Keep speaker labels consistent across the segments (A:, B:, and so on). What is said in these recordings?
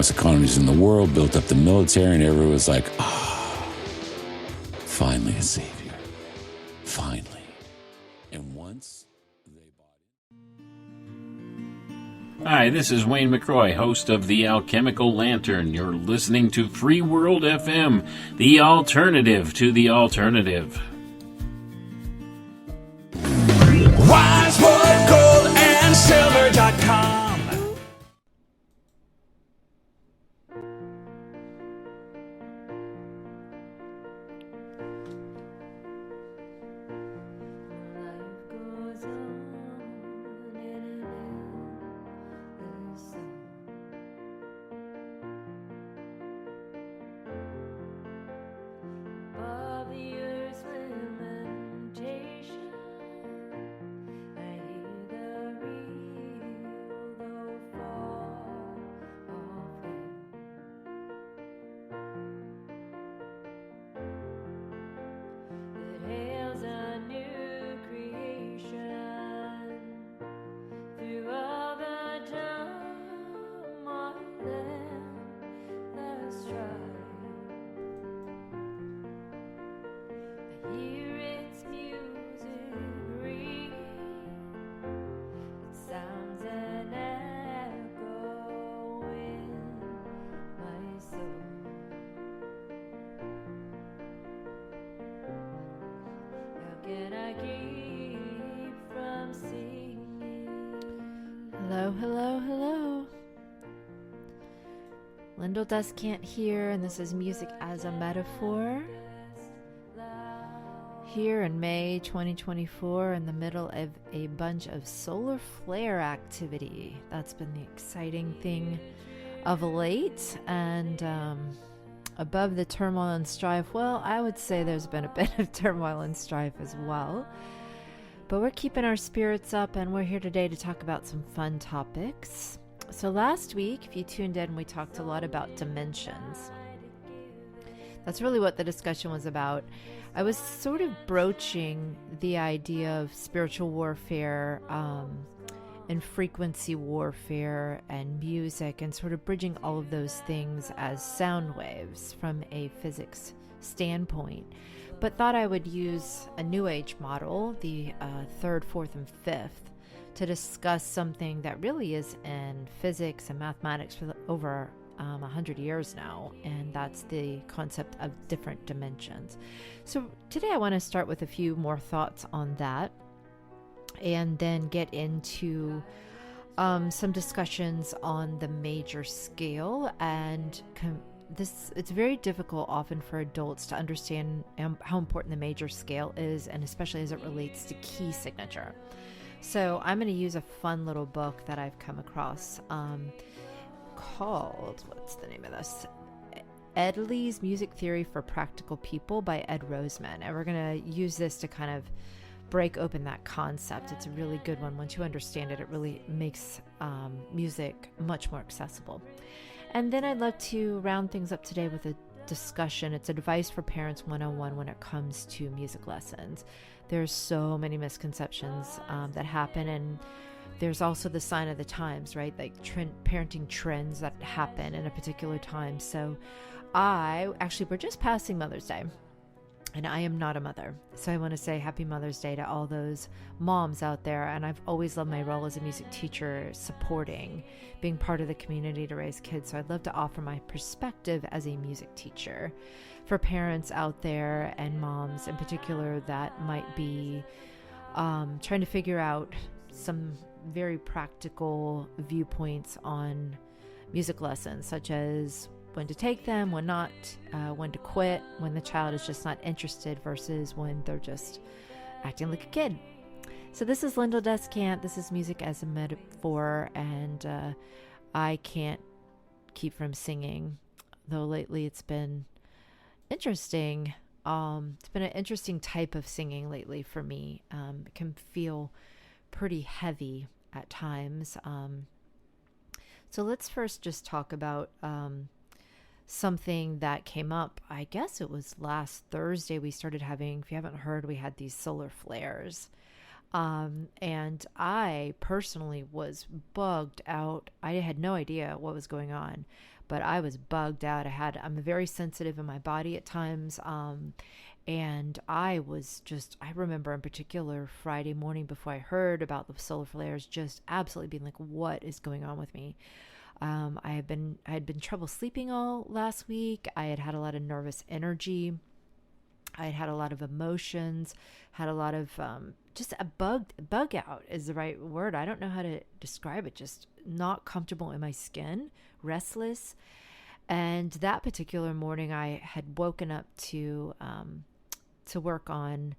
A: strongest economies in the world, built up the military, and everyone was like, finally a savior. Finally. And once they bought it.
B: Hi, this is Wayne McCroy, host of The Alchemical Lantern. You're listening to Free World FM, the alternative to the alternative.
C: WisewoodGoldandSilver.com.
D: Hello. Lyndol Descant here, and this is Music as a Metaphor. Here in May 2024, in the middle of a bunch of solar flare activity. That's been the exciting thing of late, and above the turmoil and strife, well, I would say there's been a bit of turmoil and strife as well. But we're keeping our spirits up, and we're here today to talk about some fun topics. So last week, if you tuned in, we talked a lot about dimensions. That's really what the discussion was about. I was sort of broaching the idea of spiritual warfare and frequency warfare and music, and sort of bridging all of those things as sound waves from a physics standpoint. But thought I would use a New Age model, the third, fourth, and fifth, to discuss something that really is in physics and mathematics for over 100 years now, and that's the concept of different dimensions. So today I want to start with a few more thoughts on that, and then get into some discussions on the major scale and it's very difficult often for adults to understand how important the major scale is, and especially as it relates to key signature. So I'm going to use a fun little book that I've come across called, what's the name of this? Edley's Music Theory for Practical People by Ed Roseman. And we're going to use this to kind of break open that concept. It's a really good one. Once you understand it, it really makes music much more accessible. And then I'd love to round things up today with a discussion. It's advice for parents 101 when it comes to music lessons. There's so many misconceptions that happen, and there's also the sign of the times, right? Like parenting trends that happen in a particular time. So we're just passing Mother's Day, and I am not a mother. So I want to say happy Mother's Day to all those moms out there. And I've always loved my role as a music teacher, supporting, being part of the community to raise kids. So I'd love to offer my perspective as a music teacher for parents out there, and moms in particular that might be trying to figure out some very practical viewpoints on music lessons, such as when to take them, when not, when to quit, when the child is just not interested versus when they're just acting like a kid. So this is Lyndol Descant. This is Music as a Metaphor, and I can't keep from singing, though lately it's been interesting. It's been an interesting type of singing lately for me. It can feel pretty heavy at times. So let's first just talk about something that came up. I guess it was last Thursday we started having, if you haven't heard, we had these solar flares. And I personally was bugged out. I had no idea what was going on, but I was bugged out. I'm very sensitive in my body at times. And I remember in particular Friday morning before I heard about the solar flares, just absolutely being like, what is going on with me? I had been trouble sleeping all last week. I had a lot of nervous energy. I had a lot of emotions, had a lot of, just a bug out is the right word. I don't know how to describe it. Just not comfortable in my skin, restless. And that particular morning I had woken up to work on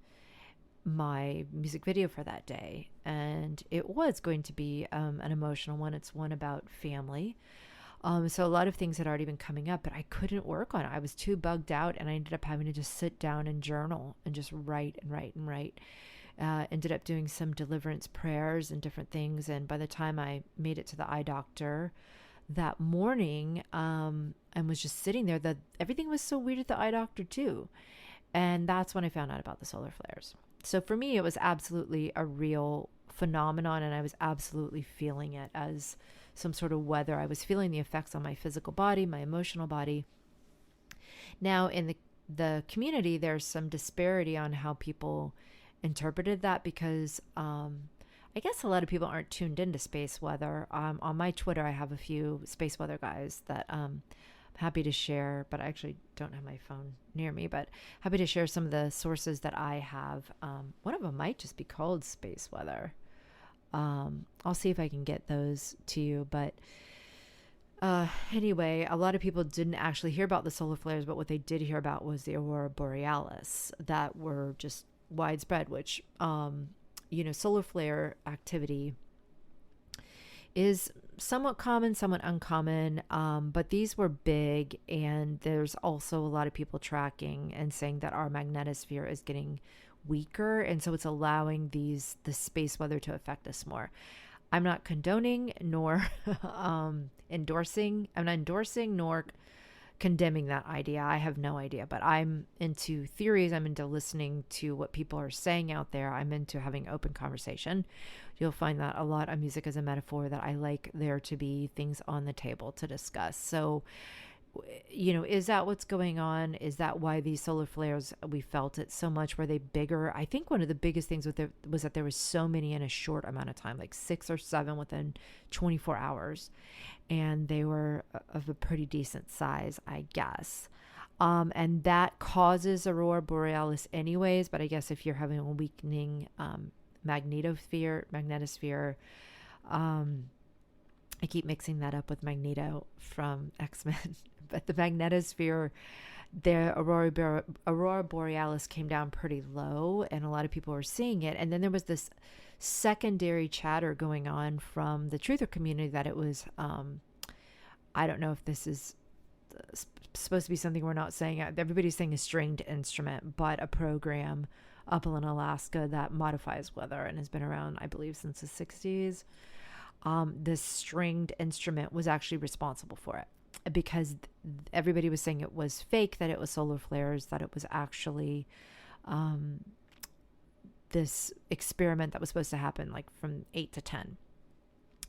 D: my music video for that day. And it was going to be an emotional one. It's one about family. So a lot of things had already been coming up, but I couldn't work on it. I was too bugged out, and I ended up having to just sit down and journal and just write and write and write. Ended up doing some deliverance prayers and different things. And by the time I made it to the eye doctor that morning, and was just sitting there, everything was so weird at the eye doctor too. And that's when I found out about the solar flares. So for me, it was absolutely a real phenomenon, and I was absolutely feeling it as some sort of weather. I was feeling the effects on my physical body, my emotional body. Now, in the community, there's some disparity on how people interpreted that, because I guess a lot of people aren't tuned into space weather. On my Twitter, I have a few space weather guys that I'm happy to share, but I actually don't have my phone near me, but happy to share some of the sources that I have. One of them might just be called space weather. I'll see if I can get those to you, but anyway, a lot of people didn't actually hear about the solar flares, but what they did hear about was the aurora borealis that were just widespread, which, solar flare activity is somewhat common, somewhat uncommon, but these were big, and there's also a lot of people tracking and saying that our magnetosphere is getting weaker, and so it's allowing the space weather to affect us more. I'm not condoning nor endorsing. I'm not endorsing nor condemning that idea. I have no idea, but I'm into theories. I'm into listening to what people are saying out there. I'm into having open conversation. You'll find that a lot of music as a metaphor, that I like there to be things on the table to discuss. So, is that what's going on? Is that why these solar flares, we felt it so much? Were they bigger? I think one of the biggest things was that there was so many in a short amount of time, like 6 or 7 within 24 hours. And they were of a pretty decent size, I guess. And that causes aurora borealis anyways. But I guess if you're having a weakening magnetosphere, I keep mixing that up with Magneto from X-Men. But the magnetosphere, the aurora borealis came down pretty low, and a lot of people were seeing it. And then there was this secondary chatter going on from the truther community that it was, I don't know if this is supposed to be something we're not saying. Everybody's saying a stringed instrument, but a program up in Alaska that modifies weather and has been around, I believe, since the 60s. This stringed instrument was actually responsible for it, because everybody was saying it was fake, that it was solar flares, that it was actually this experiment that was supposed to happen like from 8 to 10.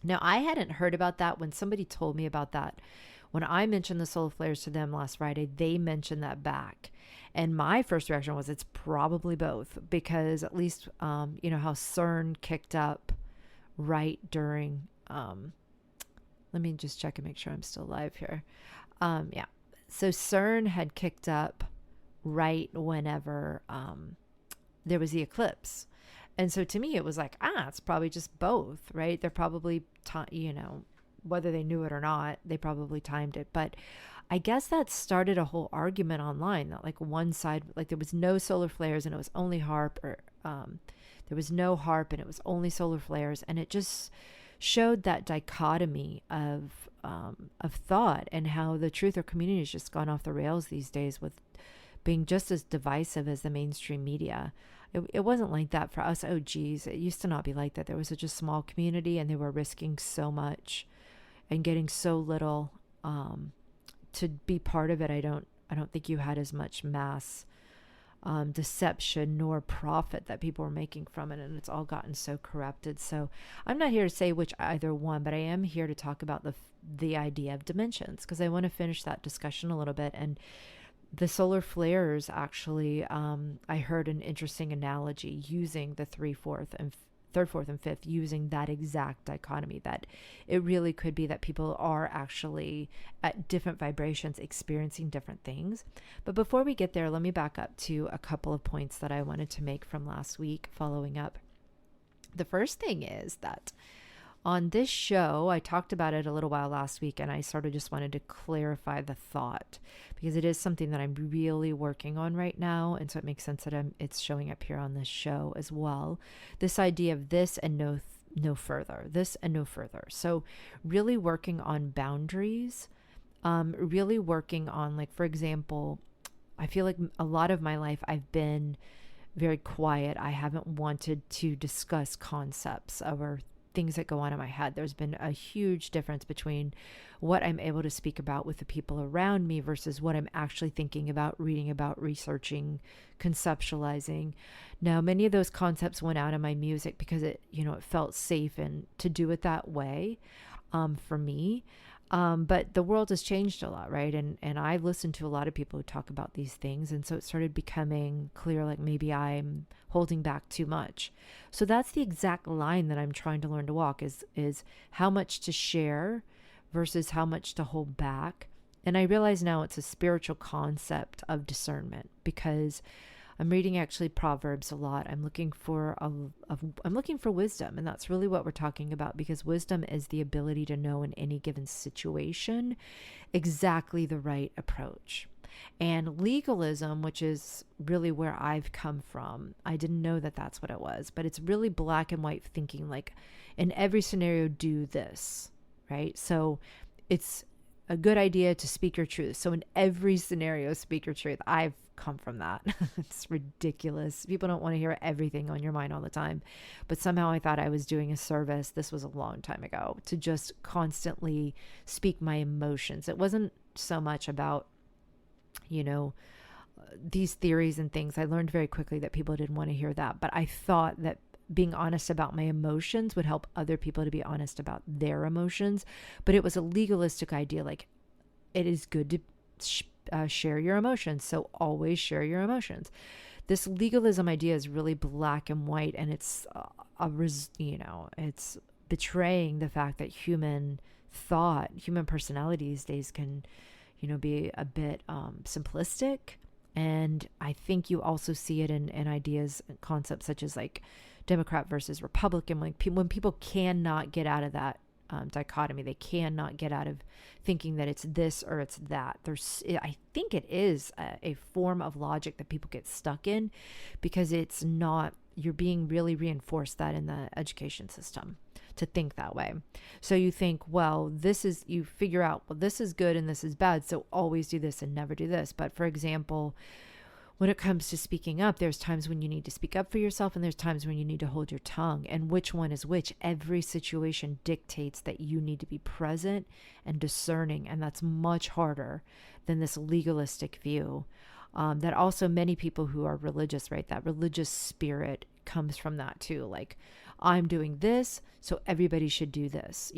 D: Now, I hadn't heard about that. When somebody told me about that, when I mentioned the solar flares to them last Friday, they mentioned that back. And my first reaction was it's probably both, because at least, how CERN kicked up right during, let me just check and make sure I'm still live here. Yeah. So CERN had kicked up right whenever there was the eclipse. And so to me, it was like, it's probably just both, right? They're probably, whether they knew it or not, they probably timed it. But I guess that started a whole argument online that like one side, like there was no solar flares and it was only HARP, or there was no HARP and it was only solar flares. And it just showed that dichotomy of thought, and how the truther community has just gone off the rails these days with being just as divisive as the mainstream media. It wasn't like that for us OGs. It used to not be like that. There was such a small community, and they were risking so much and getting so little to be part of it. I don't think you had as much mass deception nor profit that people were making from it, and it's all gotten so corrupted. So I'm not here to say which either one, but I am here to talk about the idea of dimensions, because I want to finish that discussion a little bit. And the solar flares actually, I heard an interesting analogy using the third, fourth, and fifth, using that exact dichotomy, that it really could be that people are actually at different vibrations experiencing different things. But before we get there, let me back up to a couple of points that I wanted to make from last week following up. The first thing is that on this show, I talked about it a little while last week, and I sort of just wanted to clarify the thought, because it is something that I'm really working on right now. And so it makes sense that it's showing up here on this show as well. This idea of this and no further, this and no further. So really working on boundaries, really working on, like, for example, I feel like a lot of my life I've been very quiet. I haven't wanted to discuss concepts or things that go on in my head. There's been a huge difference between what I'm able to speak about with the people around me versus what I'm actually thinking about, reading about, researching, conceptualizing. Now, many of those concepts went out of my music because it felt safe and to do it that way, for me. But the world has changed a lot, right? And I've listened to a lot of people who talk about these things. And so it started becoming clear, like maybe I'm holding back too much. So that's the exact line that I'm trying to learn to walk, is how much to share versus how much to hold back. And I realize now it's a spiritual concept of discernment, because I'm reading actually Proverbs a lot. I'm looking for wisdom, and that's really what we're talking about, because wisdom is the ability to know in any given situation exactly the right approach. And legalism, which is really where I've come from, I didn't know that that's what it was, but it's really black and white thinking, like in every scenario, do this, right? So it's a good idea to speak your truth. So in every scenario, speak your truth. I've come from that. It's ridiculous. People don't want to hear everything on your mind all the time. But somehow I thought I was doing a service, this was a long time ago, to just constantly speak my emotions. It wasn't so much about, these theories and things. I learned very quickly that people didn't want to hear that. But I thought that being honest about my emotions would help other people to be honest about their emotions. But it was a legalistic idea. Like, it is good to share your emotions, so always share your emotions. This legalism idea is really black and white, and it's it's betraying the fact that human personality these days can be a bit simplistic. And I think you also see it in ideas and concepts such as like Democrat versus Republican, when people cannot get out of that dichotomy. They cannot get out of thinking that it's this or it's that. I think it is a form of logic that people get stuck in, because it's not, you're being really reinforced that in the education system to think that way. So you think, you figure out, this is good and this is bad, so always do this and never do this. But for example, when it comes to speaking up, there's times when you need to speak up for yourself, and there's times when you need to hold your tongue. And which one is which? Every situation dictates that you need to be present and discerning, and that's much harder than this legalistic view. That also many people who are religious, right? That religious spirit comes from that too. Like, I'm doing this, so everybody should do this.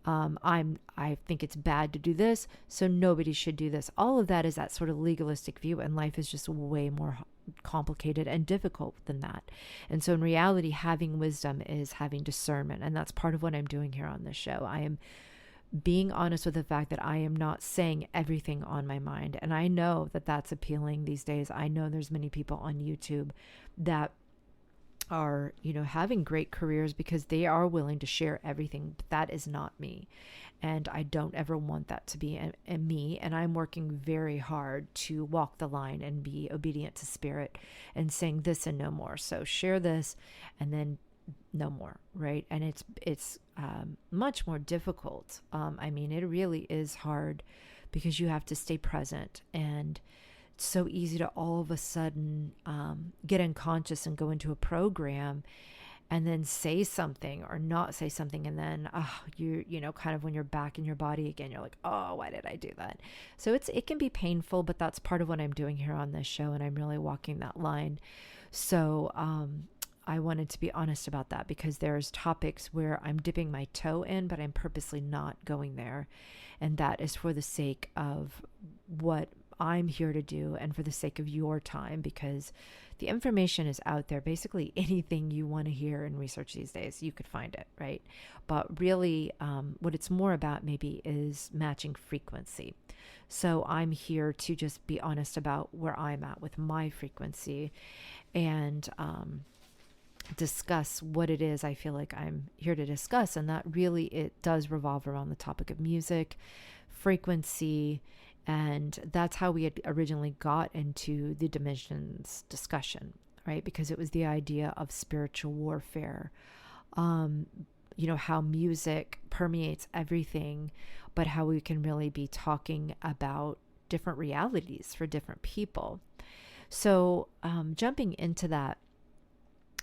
D: I think it's bad to do this, so nobody should do this. All of that is that sort of legalistic view, and life is just way more complicated and difficult than that. And so in reality, having wisdom is having discernment, and that's part of what I'm doing here on this show. I am being honest with the fact that I am not saying everything on my mind, and I know that that's appealing these days. I know there's many people on YouTube that are, having great careers because they are willing to share everything, but that is not me. And I don't ever want that to be me. And I'm working very hard to walk the line and be obedient to spirit and saying this and no more. So share this and then no more, right? And it's much more difficult. It really is hard because you have to stay present, and it's so easy to all of a sudden get unconscious and go into a program and then say something or not say something. And then, kind of when you're back in your body again, you're like, oh, why did I do that? So it can be painful, but that's part of what I'm doing here on this show. And I'm really walking that line. So, I wanted to be honest about that, because there's topics where I'm dipping my toe in, but I'm purposely not going there. And that is for the sake of what I'm here to do and for the sake of your time, because the information is out there. Basically, anything you want to hear and research these days, you could find it, right? But really, what it's more about maybe is matching frequency. So I'm here to just be honest about where I'm at with my frequency, and discuss what it is I feel like I'm here to discuss. And that really, it does revolve around the topic of music, frequency, and that's how we had originally got into the dimensions discussion, right? Because it was the idea of spiritual warfare, how music permeates everything, but how we can really be talking about different realities for different people. So jumping into that,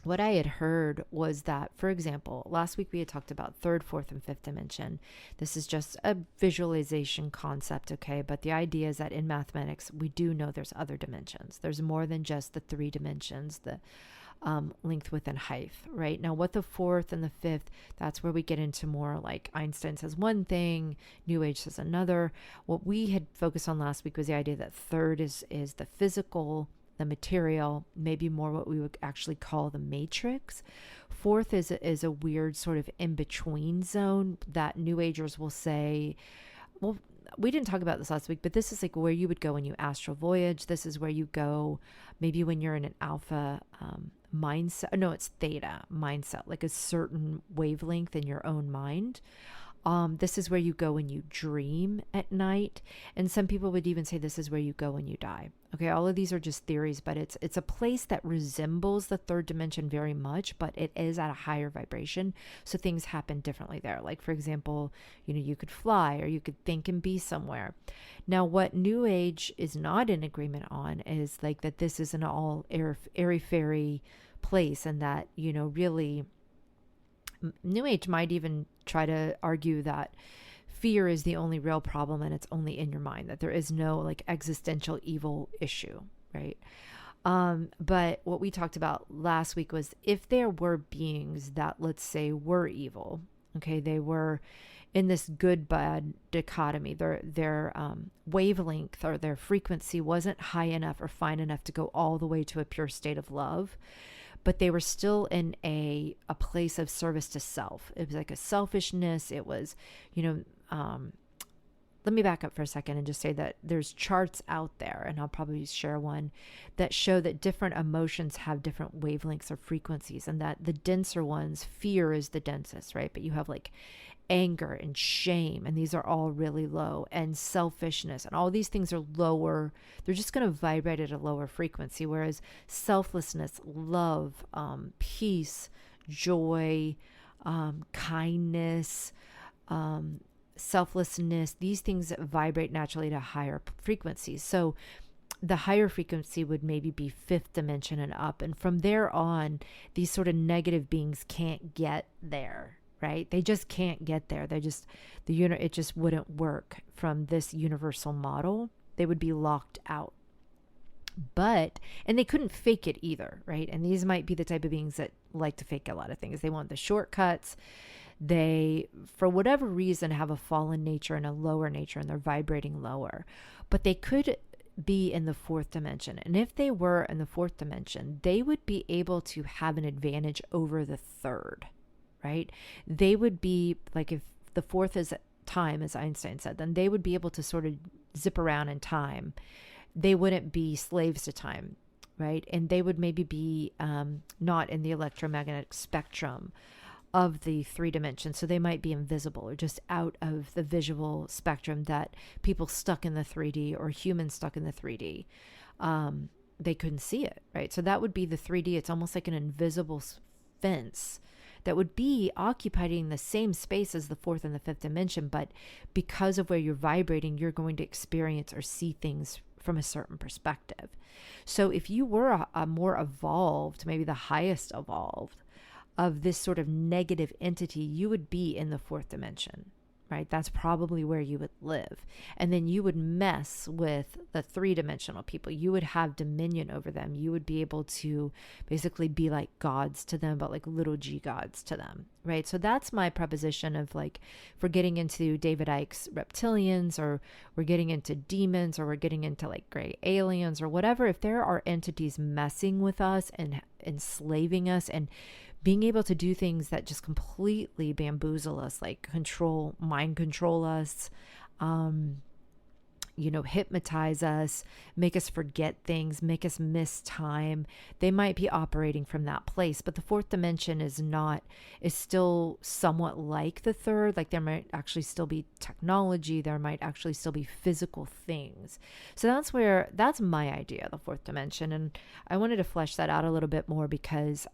D: what I had heard was that, for example, last week we had talked about third, fourth, and fifth dimension. This is just a visualization concept, okay? But the idea is that in mathematics, we do know there's other dimensions. There's more than just the three dimensions, the length, width, and height, right? Now, what the fourth and the fifth, that's where we get into more like Einstein says one thing, New Age says another. What we had focused on last week was the idea that third is the physical, the material, maybe more what we would actually call the matrix. Fourth is a weird sort of in-between zone that New Agers will say, well, we didn't talk about this last week, but this is like where you would go when you astral voyage. This is where you go maybe when you're in an alpha mindset. No, it's theta mindset, like a certain wavelength in your own mind. This is where you go when you dream at night. And some people would even say this is where you go when you die. Okay, all of these are just theories, but it's a place that resembles the third dimension very much, but it is at a higher vibration. So things happen differently there. Like, for example, you could fly, or you could think and be somewhere. Now, what New Age is not in agreement on is like that this is an all airy-fairy place, and that, really New Age might even try to argue that fear is the only real problem and it's only in your mind, that there is no like existential evil issue, right? But what we talked about last week was if there were beings that, let's say, were evil, okay, they were in this good bad dichotomy, their wavelength or their frequency wasn't high enough or fine enough to go all the way to a pure state of love, but they were still in a place of service to self. It was like a selfishness. It was, let me back up for a second and just say that there's charts out there, and I'll probably share one, that show that different emotions have different wavelengths or frequencies, and that the denser ones, fear is the densest, right? But you have like anger and shame, and these are all really low, and selfishness, and all these things are lower. They're just going to vibrate at a lower frequency, whereas selflessness, love, peace, joy, kindness, selflessness, these things vibrate naturally to higher frequencies. So the higher frequency would maybe be fifth dimension and up, and from there on, these sort of negative beings can't get there. Right? They just can't get there. It just wouldn't work from this universal model. They would be locked out. And they couldn't fake it either, right? And these might be the type of beings that like to fake a lot of things. They want the shortcuts. They, for whatever reason, have a fallen nature and a lower nature, and they're vibrating lower. But they could be in the fourth dimension. And if they were in the fourth dimension, they would be able to have an advantage over the third. Right? They would be like, if the fourth is time, as Einstein said, then they would be able to sort of zip around in time. They wouldn't be slaves to time, right? And they would maybe be not in the electromagnetic spectrum of the three dimensions. So they might be invisible or just out of the visual spectrum that people stuck in the 3D or humans stuck in the 3D. They couldn't see it, right? So that would be the 3D. It's almost like an invisible fence that would be occupying the same space as the fourth and the fifth dimension, but because of where you're vibrating, you're going to experience or see things from a certain perspective. So if you were a more evolved, maybe the highest evolved of this sort of negative entity, you would be in the fourth dimension, right? That's probably where you would live. And then you would mess with the three-dimensional people. You would have dominion over them. You would be able to basically be like gods to them, but like little g gods to them, right? So that's my proposition of like, if we're getting into David Icke's reptilians, or we're getting into demons, or we're getting into like gray aliens or whatever, if there are entities messing with us and enslaving us and being able to do things that just completely bamboozle us, like mind control us, hypnotize us, make us forget things, make us miss time. They might be operating from that place, but the fourth dimension is still somewhat like the third. Like there might actually still be technology. There might actually still be physical things. So that's my idea, the fourth dimension. And I wanted to flesh that out a little bit more because,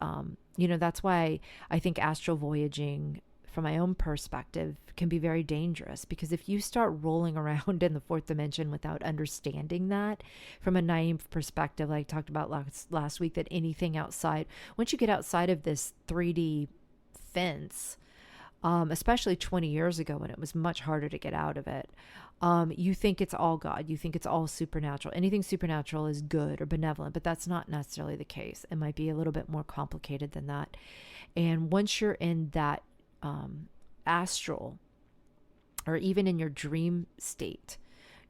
D: that's why I think astral voyaging, from my own perspective, can be very dangerous, because if you start rolling around in the fourth dimension without understanding that from a naive perspective, like I talked about last week, that anything outside, once you get outside of this 3D fence, especially 20 years ago when it was much harder to get out of it, you think it's all God. You think it's all supernatural. Anything supernatural is good or benevolent, but that's not necessarily the case. It might be a little bit more complicated than that. And once you're in that astral, or even in your dream state,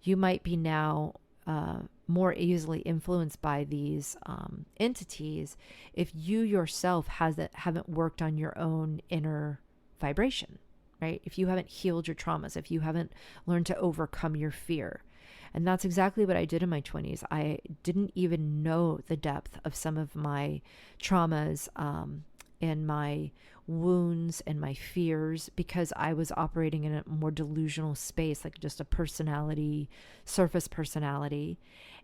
D: you might be now more easily influenced by these entities if you yourself haven't worked on your own inner vibration, right? If you haven't healed your traumas, if you haven't learned to overcome your fear. And that's exactly what I did in my 20s. I didn't even know the depth of some of my traumas and my wounds and my fears, because I was operating in a more delusional space, like just a surface personality.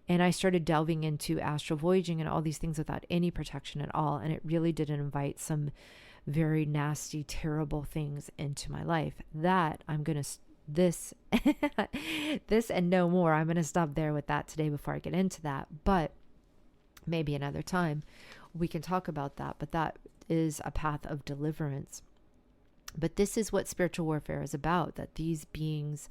D: And I started delving into astral voyaging and all these things without any protection at all. And it really did invite some very nasty, terrible things into my life that this and no more. I'm going to stop there with that today before I get into that. But maybe another time we can talk about that. But that is a path of deliverance. But this is what spiritual warfare is about, that these beings,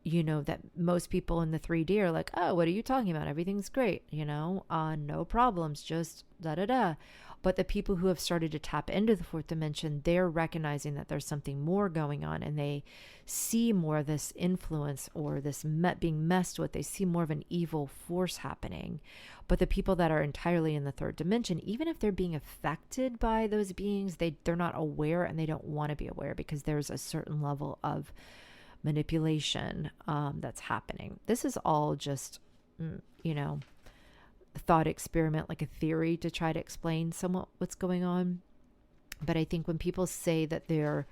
D: that most people in the 3D are like, oh, what are you talking about? Everything's great, no problems, just da-da-da. But the people who have started to tap into the fourth dimension, they're recognizing that there's something more going on, and they see more of this influence or this being messed with. They see more of an evil force happening. But the people that are entirely in the third dimension, even if they're being affected by those beings, they're not aware, and they don't want to be aware, because there's a certain level of manipulation that's happening. This is all just, thought experiment, like a theory to try to explain somewhat what's going on. But I think when people say that they're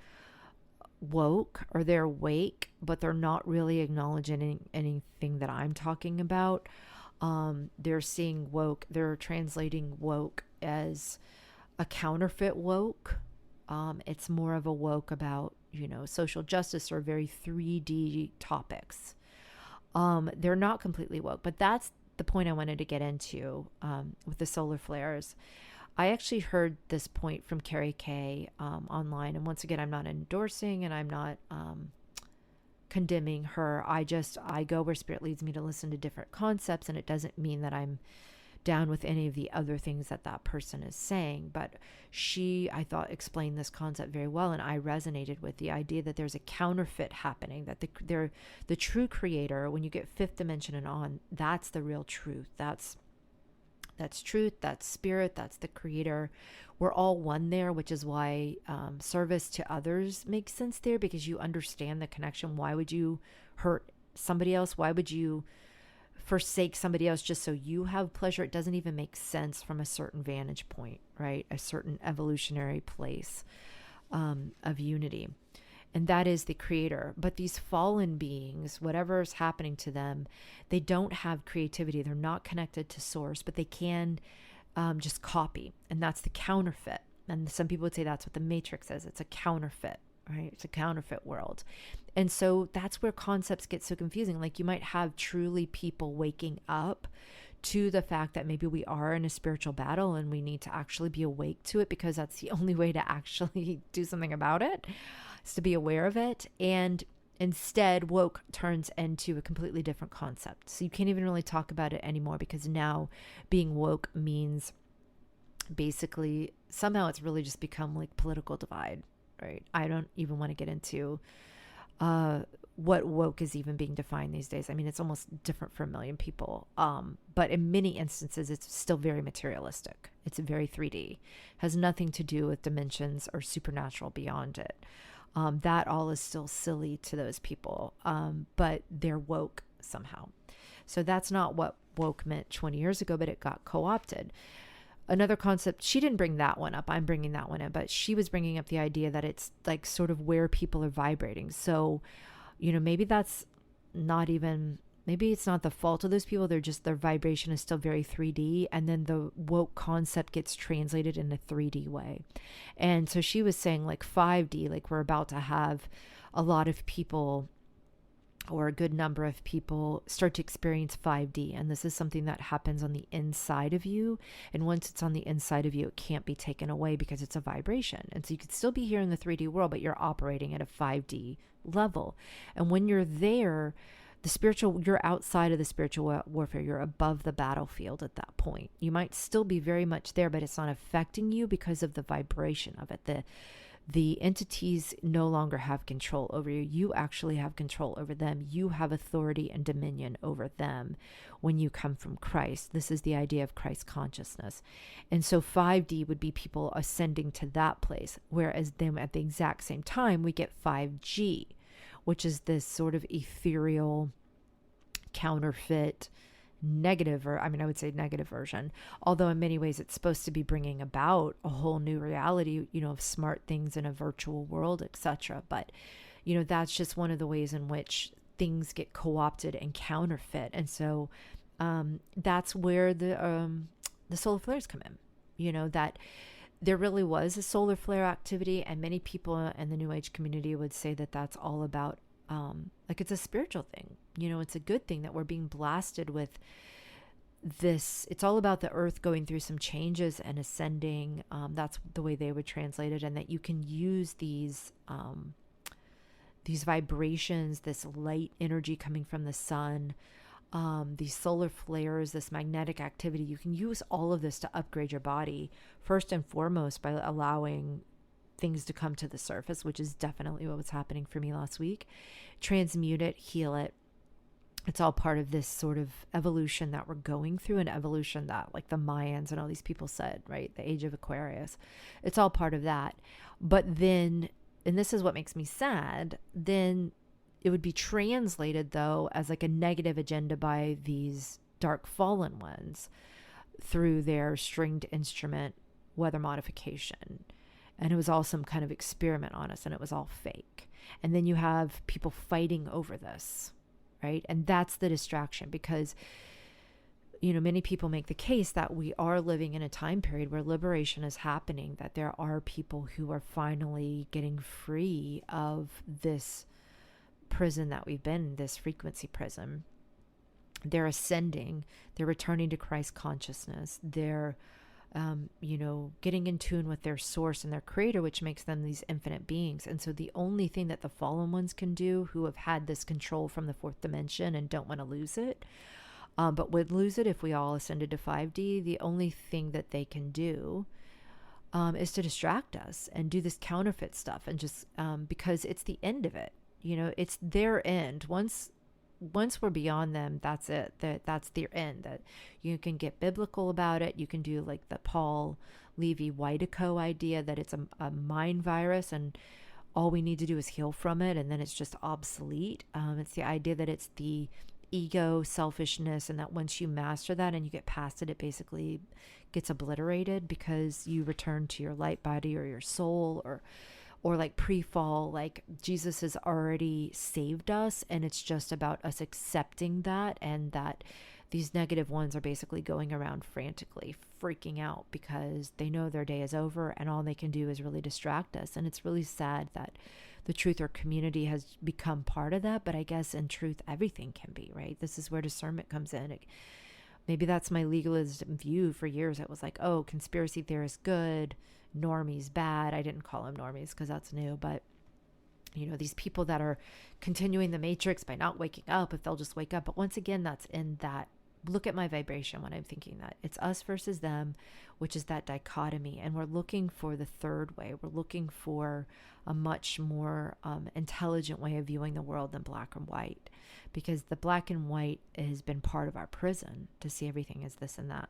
D: woke or they're awake, but they're not really acknowledging anything that I'm talking about, they're seeing woke, they're translating woke as a counterfeit woke. It's more of a woke about, social justice or very 3D topics. They're not completely woke, but that's the point I wanted to get into with the solar flares. I actually heard this point from Carrie Kay online. And once again, I'm not endorsing and I'm not condemning her. I go where spirit leads me to listen to different concepts. And it doesn't mean that I'm down with any of the other things that person is saying. But she, I thought, explained this concept very well. And I resonated with the idea that there's a counterfeit happening, that the true creator, when you get fifth dimension and on, that's the real truth. That's truth, that's spirit, that's the creator. We're all one there, which is why service to others makes sense there, because you understand the connection. Why would you hurt somebody else? Why would you forsake somebody else just so you have pleasure? It doesn't even make sense from a certain vantage point, right? A certain evolutionary place of unity. And that is the creator. But these fallen beings, whatever is happening to them, they don't have creativity. They're not connected to source, but they can just copy. And that's the counterfeit. And some people would say that's what the Matrix is. It's a counterfeit, right? It's a counterfeit world. And so that's where concepts get so confusing. Like you might have truly people waking up to the fact that maybe we are in a spiritual battle and we need to actually be awake to it, because that's the only way to actually do something about it, is to be aware of it. And Instead, woke turns into a completely different concept. So you can't even really talk about it anymore, because now being woke means basically somehow it's really just become like political divide, right? I don't even want to get into what woke is even being defined these days. I mean, it's almost different for a million people. But in many instances, it's still very materialistic. It's very 3D, has nothing to do with dimensions or supernatural beyond it. That all is still silly to those people, but they're woke somehow. So that's not what woke meant 20 years ago, but it got co-opted. Another concept, she didn't bring that one up, I'm bringing that one in, but she was bringing up the idea that it's like sort of where people are vibrating. So, maybe that's not even, maybe it's not the fault of those people. They're just, their vibration is still very 3D. And then the woke concept gets translated in a 3D way. And so she was saying like 5D, like we're about to have a lot of people, or a good number of people, start to experience 5D. And this is something that happens on the inside of you. And once it's on the inside of you, it can't be taken away because it's a vibration. And so you could still be here in the 3D world, but you're operating at a 5D level. And when you're there, you're outside of the spiritual warfare. You're above the battlefield at that point. You might still be very much there, but it's not affecting you because of the vibration of it. The entities no longer have control over you. You actually have control over them. You have authority and dominion over them when you come from Christ. This is the idea of Christ consciousness. And so 5D would be people ascending to that place. Whereas then at the exact same time, we get 5G, which is this sort of ethereal, counterfeit, negative, or I would say negative version, although in many ways it's supposed to be bringing about a whole new reality, of smart things in a virtual world, etc. But that's just one of the ways in which things get co-opted and counterfeit. And so that's where the solar flares come in, that there really was a solar flare activity, and many people in the New Age community would say that that's all about like it's a spiritual thing. It's a good thing that we're being blasted with this. It's all about the earth going through some changes and ascending. That's the way they would translate it. And that you can use these vibrations, this light energy coming from the sun, these solar flares, this magnetic activity. You can use all of this to upgrade your body, first and foremost by allowing things to come to the surface, which is definitely what was happening for me last week. Transmute it, heal it. It's all part of this sort of evolution that we're going through, an evolution that like the Mayans and all these people said, right? The age of Aquarius. It's all part of that. But then, and this is what makes me sad, then it would be translated though as like a negative agenda by these dark fallen ones through their stringed instrument weather modification. And it was all some kind of experiment on us, and it was all fake. And then you have people fighting over this, right? And that's the distraction, because, many people make the case that we are living in a time period where liberation is happening, that there are people who are finally getting free of this prison that we've been in, this frequency prison. They're ascending, they're returning to Christ consciousness, they're getting in tune with their source and their creator, which makes them these infinite beings. And so the only thing that the fallen ones can do, who have had this control from the fourth dimension and don't want to lose it, but would lose it if we all ascended to 5D, the only thing that they can do is to distract us and do this counterfeit stuff. And just because it's the end of it, it's their end. Once we're beyond them, that's it. That's their end. That you can get biblical about it. You can do like the Paul Levi-Whiteco idea that it's a mind virus, and all we need to do is heal from it, and then it's just obsolete. It's the idea that it's the ego, selfishness, and that once you master that and you get past it, it basically gets obliterated because you return to your light body or your soul, or like pre-fall, like Jesus has already saved us, and it's just about us accepting that, and that these negative ones are basically going around frantically freaking out because they know their day is over, and all they can do is really distract us. And it's really sad that the truth or community has become part of that, but I guess in truth everything can be, right? This is where discernment comes in. Maybe that's my legalism view. For years it was like, oh, conspiracy theorists good, normies bad. I didn't call them normies because that's new, but these people that are continuing the matrix by not waking up, if they'll just wake up. But once again, that's in that, look at my vibration when I'm thinking that. It's us versus them, which is that dichotomy. And we're looking for the third way. We're looking for a much more intelligent way of viewing the world than black and white, because the black and white has been part of our prison to see everything as this and that.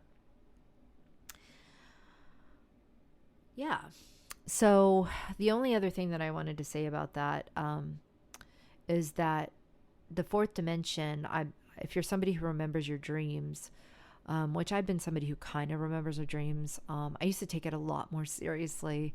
D: Yeah. So the only other thing that I wanted to say about that is that the fourth dimension, if you're somebody who remembers your dreams, which I've been somebody who kind of remembers her dreams, I used to take it a lot more seriously.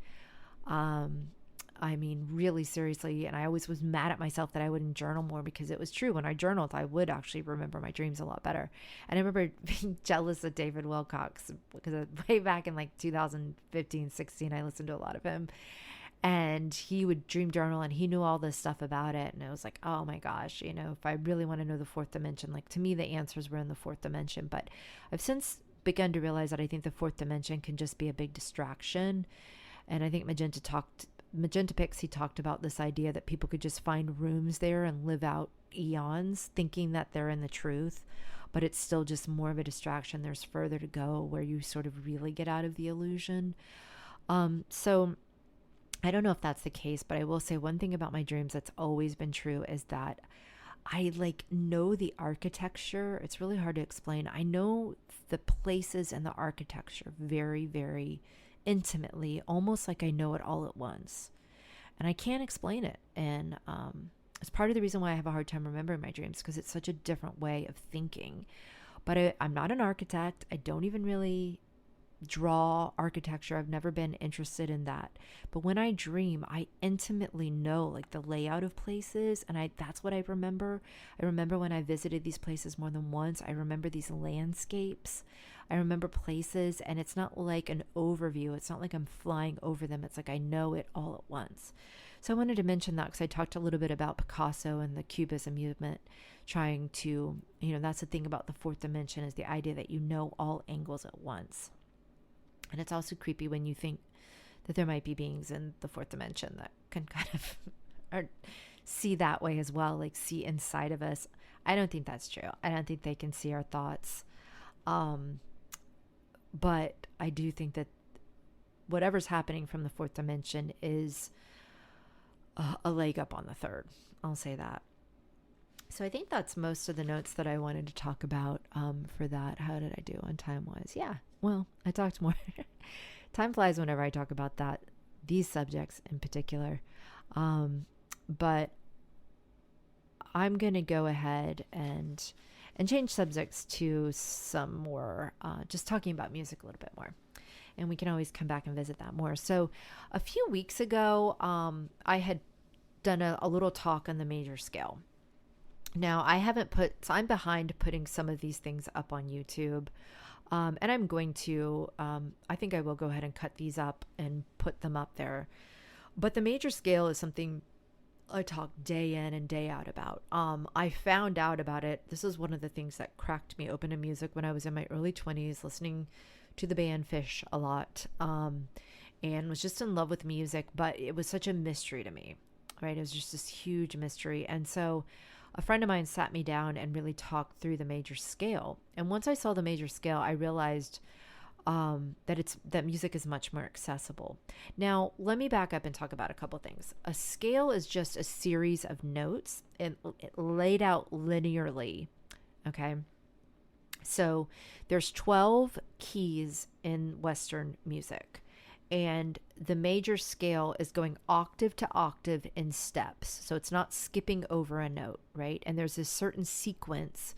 D: Really seriously. And I always was mad at myself that I wouldn't journal more, because it was true. When I journaled, I would actually remember my dreams a lot better. And I remember being jealous of David Wilcox, because way back in like 2015, 16, I listened to a lot of him, and he would dream journal and he knew all this stuff about it. And I was like, oh my gosh, if I really want to know the fourth dimension, like to me, the answers were in the fourth dimension. But I've since begun to realize that I think the fourth dimension can just be a big distraction. And I think Magenta Pixie talked about this idea that people could just find rooms there and live out eons thinking that they're in the truth, but it's still just more of a distraction. There's further to go where you sort of really get out of the illusion. So I don't know if that's the case, but I will say one thing about my dreams that's always been true is that I know the architecture. It's really hard to explain. I know the places and the architecture very, very intimately, almost like I know it all at once, and I can't explain it. And it's part of the reason why I have a hard time remembering my dreams, because it's such a different way of thinking. But I'm not an architect. I don't even really draw architecture. I've never been interested in that. But when I dream, I intimately know like the layout of places, and that's what I remember. I remember when I visited these places more than once. I remember these landscapes. I remember places, and it's not like an overview. It's not like I'm flying over them. It's like I know it all at once. So I wanted to mention that because I talked a little bit about Picasso and the Cubism movement, trying to, that's the thing about the fourth dimension, is the idea that you know all angles at once. And it's also creepy when you think that there might be beings in the fourth dimension that can kind of see that way as well, like see inside of us. I don't think that's true. I don't think they can see our thoughts. But I do think that whatever's happening from the fourth dimension is a leg up on the third. I'll say that. So I think that's most of the notes that I wanted to talk about for that. How did I do on time-wise? Yeah, well, I talked more. Time flies whenever I talk about these subjects in particular. But I'm going to go ahead and change subjects to some more, just talking about music a little bit more. And we can always come back and visit that more. So a few weeks ago, I had done a little talk on the major scale. Now, I'm behind putting some of these things up on YouTube. And I'm going to, I think I will go ahead and cut these up and put them up there. But the major scale is something I talk day in and day out about. I found out about it. This is one of the things that cracked me open to music when I was in my early 20s, listening to the band Fish a lot, and was just in love with music, but it was such a mystery to me, right? It was just this huge mystery. And so a friend of mine sat me down and really talked through the major scale. And once I saw the major scale, I realized that music is much more accessible. Now, let me back up and talk about a couple things. A scale is just a series of notes and laid out linearly. Okay. So there's 12 keys in Western music, and the major scale is going octave to octave in steps. So it's not skipping over a note, right? And there's this certain sequence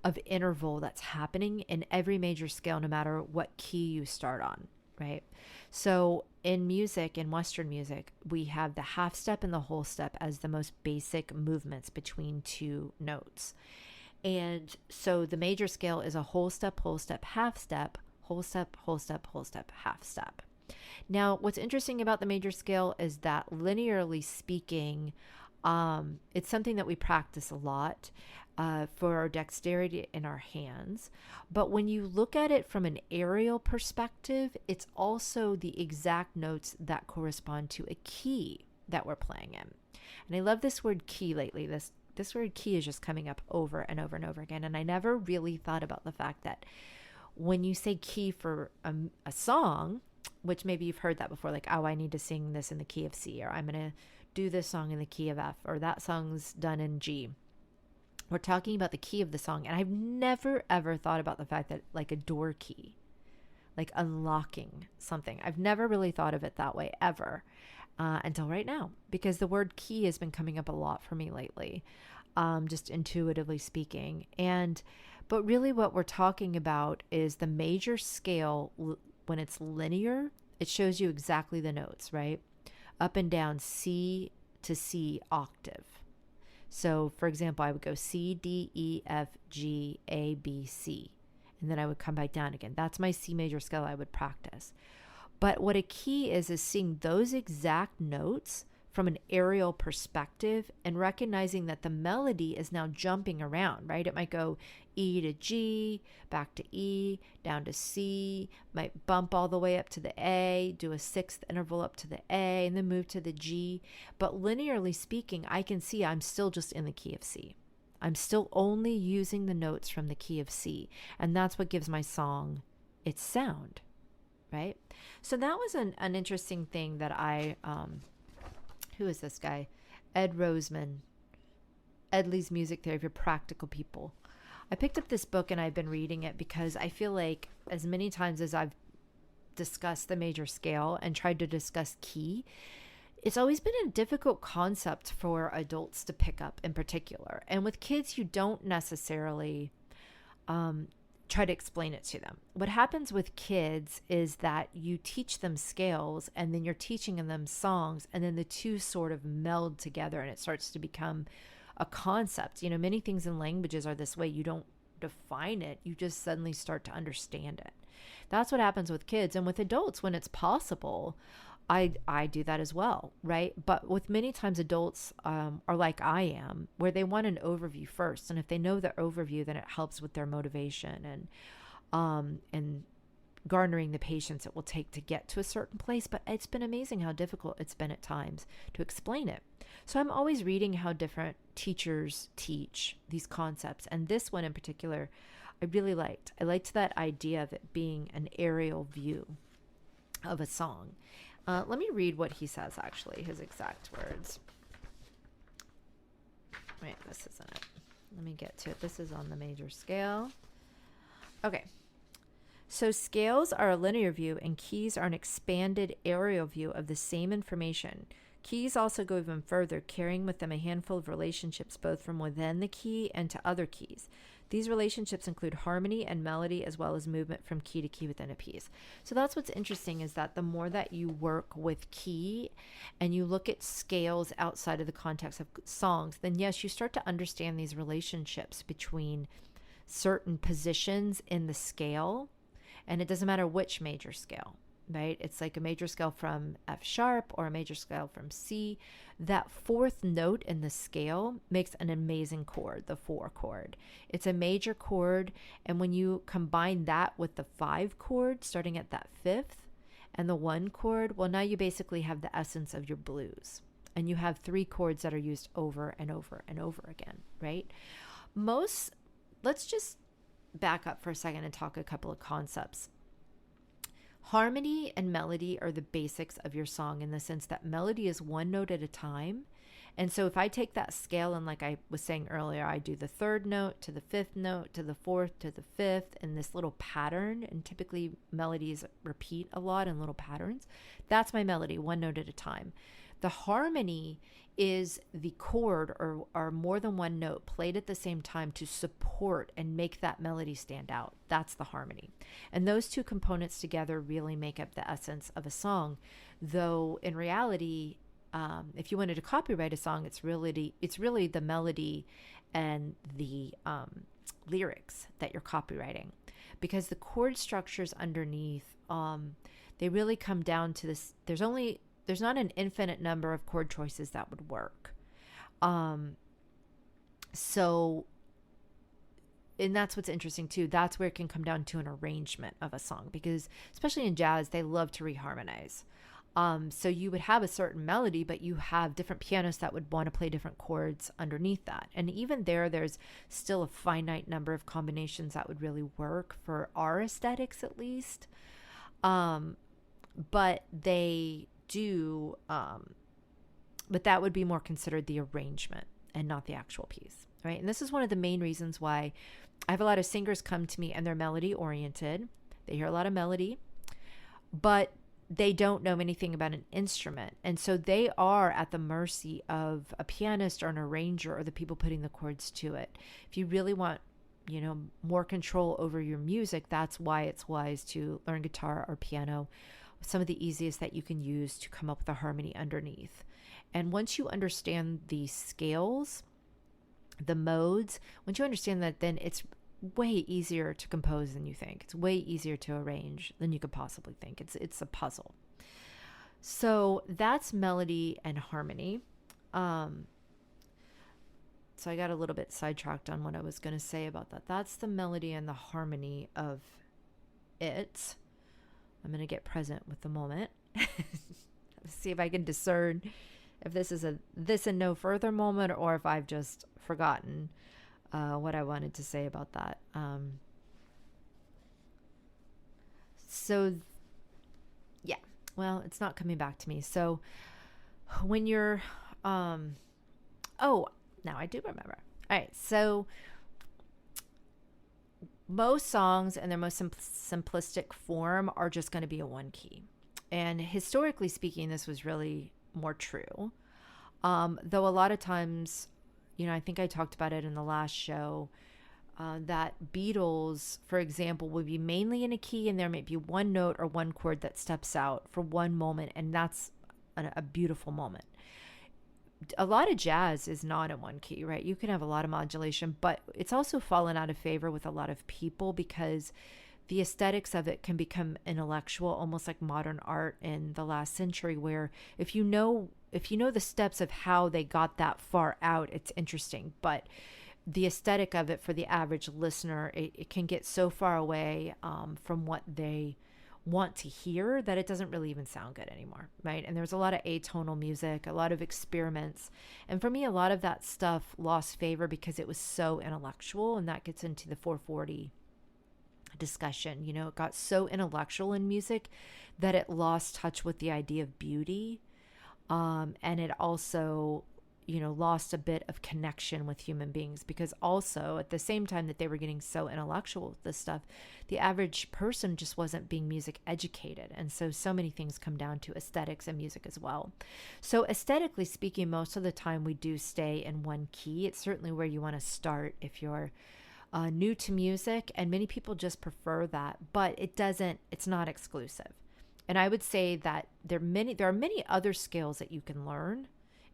D: of interval that's happening in every major scale, no matter what key you start on, right? So in music, in Western music, we have the half step and the whole step as the most basic movements between two notes. And so the major scale is a whole step, half step, whole step, whole step, whole step, half step. Now, what's interesting about the major scale is that linearly speaking, it's something that we practice a lot for our dexterity in our hands. But when you look at it from an aerial perspective, it's also the exact notes that correspond to a key. that we're playing in. And I love this word key lately. This word key is just coming up over and over and over again. And I never really thought about the fact that when you say key for a song, which maybe you've heard that before, like, oh, I need to sing this in the key of C, or I'm going to do this song in the key of F, or that song's done in G. We're talking about the key of the song. And I've never, ever thought about the fact that, like, a door key, like unlocking something, I've never really thought of it that way ever. Until right now, because the word key has been coming up a lot for me lately, just intuitively speaking. But really what we're talking about is the major scale. When it's linear, it shows you exactly the notes, right? Up and down, C to C octave. So for example, I would go C, D, E, F, G, A, B, C. And then I would come back down again. That's my C major scale I would practice. But what a key is seeing those exact notes from an aerial perspective and recognizing that the melody is now jumping around, right? It might go E to G, back to E, down to C, might bump all the way up to the A, do a sixth interval up to the A, and then move to the G. But linearly speaking, I can see I'm still just in the key of C. I'm still only using the notes from the key of C. And that's what gives my song its sound. Right? So that was an interesting thing that who is this guy? Ed Roseman, Edley's Music Theory for Practical People. I picked up this book and I've been reading it because I feel like as many times as I've discussed the major scale and tried to discuss key, it's always been a difficult concept for adults to pick up in particular. And with kids, you don't necessarily try to explain it to them. What happens with kids is that you teach them scales and then you're teaching them songs, and then the two sort of meld together and it starts to become a concept. You know, many things in languages are this way. You don't define it, you just suddenly start to understand it. That's what happens with kids. And with adults, when it's possible, I do that as well, right? But with many times adults are like I am, where they want an overview first. And if they know the overview, then it helps with their motivation and garnering the patience it will take to get to a certain place. But it's been amazing how difficult it's been at times to explain it. So I'm always reading how different teachers teach these concepts. And this one in particular, I really liked. I liked that idea of it being an aerial view of a song. Let me read what he says, actually, his exact words. Wait, this isn't it. Let me get to it. This is on the major scale. Okay. So scales are a linear view and keys are an expanded aerial view of the same information. Keys also go even further, carrying with them a handful of relationships both from within the key and to other keys. These relationships include harmony and melody, as well as movement from key to key within a piece. So that's what's interesting, is that the more that you work with key and you look at scales outside of the context of songs, then yes, you start to understand these relationships between certain positions in the scale. And it doesn't matter which major scale, right? It's like a major scale from F sharp or a major scale from C. That fourth note in the scale makes an amazing chord, the 4 chord. It's a major chord, and when you combine that with the 5 chord, starting at that 5th, and the 1 chord, well, now you basically have the essence of your blues. And you have 3 chords that are used over and over and over again, right? Let's just back up for a second and talk a couple of concepts. Harmony and melody are the basics of your song, in the sense that melody is one note at a time. And so if I take that scale, and like I was saying earlier, I do the 3rd note to the 5th note to the 4th to the 5th in this little pattern, and typically melodies repeat a lot in little patterns. That's my melody, one note at a time. The harmony is the chord or more than one note played at the same time to support and make that melody stand out. That's the harmony. And those two components together really make up the essence of a song. Though in reality, if you wanted to copyright a song, it's really the melody and the lyrics that you're copywriting, because the chord structures underneath, they really come down to this. There's not an infinite number of chord choices that would work. And that's what's interesting too. That's where it can come down to an arrangement of a song, because especially in jazz, they love to reharmonize. So you would have a certain melody, but you have different pianists that would want to play different chords underneath that. And even there's still a finite number of combinations that would really work for our aesthetics, at least. But they do, but that would be more considered the arrangement and not the actual piece, right? And this is one of the main reasons why I have a lot of singers come to me and they're melody oriented. They hear a lot of melody, but they don't know anything about an instrument. And so they are at the mercy of a pianist or an arranger or the people putting the chords to it. If you really want, more control over your music, that's why it's wise to learn guitar or piano, some of the easiest that you can use to come up with a harmony underneath. And once you understand the scales, the modes, once you understand that, then it's way easier to compose than you think. It's way easier to arrange than you could possibly think. It's a puzzle. So that's melody and harmony. So I got a little bit sidetracked on what I was going to say about that. That's the melody and the harmony of it. I'm going to get present with the moment. See if I can discern if this is a this and no further moment, or if I've just forgotten what I wanted to say about that. It's not coming back to me. So when you're, now I do remember. All right. So most songs in their most simplistic form are just going to be a one key. And historically speaking, this was really more true. Though a lot of times, I think I talked about it in the last show, that Beatles, for example, would be mainly in a key and there might be one note or one chord that steps out for one moment. And that's a beautiful moment. A lot of jazz is not in one key, right? You can have a lot of modulation, but it's also fallen out of favor with a lot of people because the aesthetics of it can become intellectual, almost like modern art in the last century, where if you know the steps of how they got that far out, it's interesting. But the aesthetic of it for the average listener, it can get so far away from what they want to hear that it doesn't really even sound good anymore, right? And there's a lot of atonal music, a lot of experiments. And for me, a lot of that stuff lost favor because it was so intellectual, and that gets into the 440 discussion. It got so intellectual in music that it lost touch with the idea of beauty. And it also, lost a bit of connection with human beings, because also at the same time that they were getting so intellectual with this stuff, the average person just wasn't being music educated. And so many things come down to aesthetics and music as well. So aesthetically speaking, most of the time we do stay in one key. It's certainly where you want to start if you're new to music, and many people just prefer that, but it's not exclusive. And I would say that there are many other scales that you can learn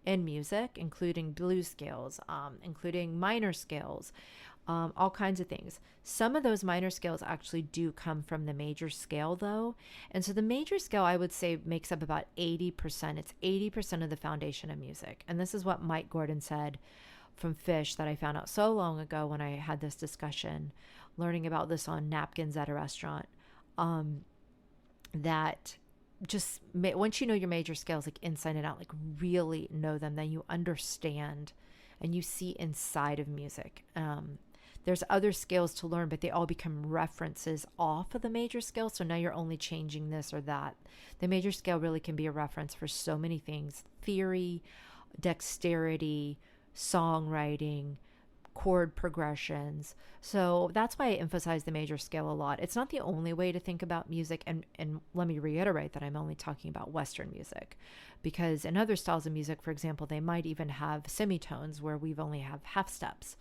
D: in music, including blues scales, including minor scales, all kinds of things. Some of those minor scales actually do come from the major scale though. And so the major scale, I would say, makes up about 80%. It's 80% of the foundation of music. And this is what Mike Gordon said from Fish that I found out so long ago when I had this discussion, learning about this on napkins at a restaurant, that just once you know your major scales like inside and out, like really know them, then you understand and you see inside of music. There's other scales to learn, but they all become references off of the major scale. So now you're only changing this or that. The major scale really can be a reference for so many things: theory, dexterity, songwriting, chord progressions. So that's why I emphasize the major scale a lot. It's not the only way to think about music. And let me reiterate that I'm only talking about Western music, because in other styles of music, for example, they might even have semitones where we've only have half steps,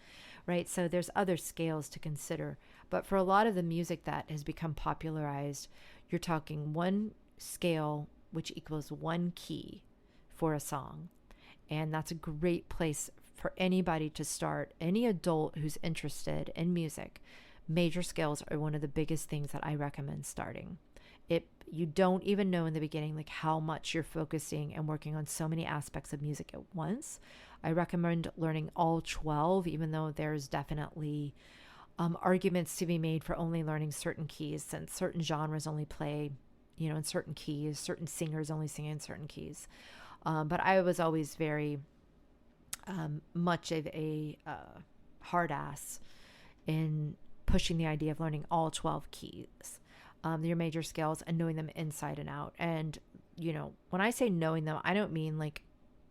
D: right? So there's other scales to consider. But for a lot of the music that has become popularized, you're talking one scale, which equals one key for a song. And that's a great place for anybody to start, any adult who's interested in music. Major scales are one of the biggest things that I recommend starting. You don't even know in the beginning like how much you're focusing and working on so many aspects of music at once. I recommend learning all 12, even though there's definitely arguments to be made for only learning certain keys, since certain genres only play in certain keys, certain singers only sing in certain keys. But I was always very much of a hard ass in pushing the idea of learning all 12 keys, your major scales, and knowing them inside and out. And, when I say knowing them, I don't mean like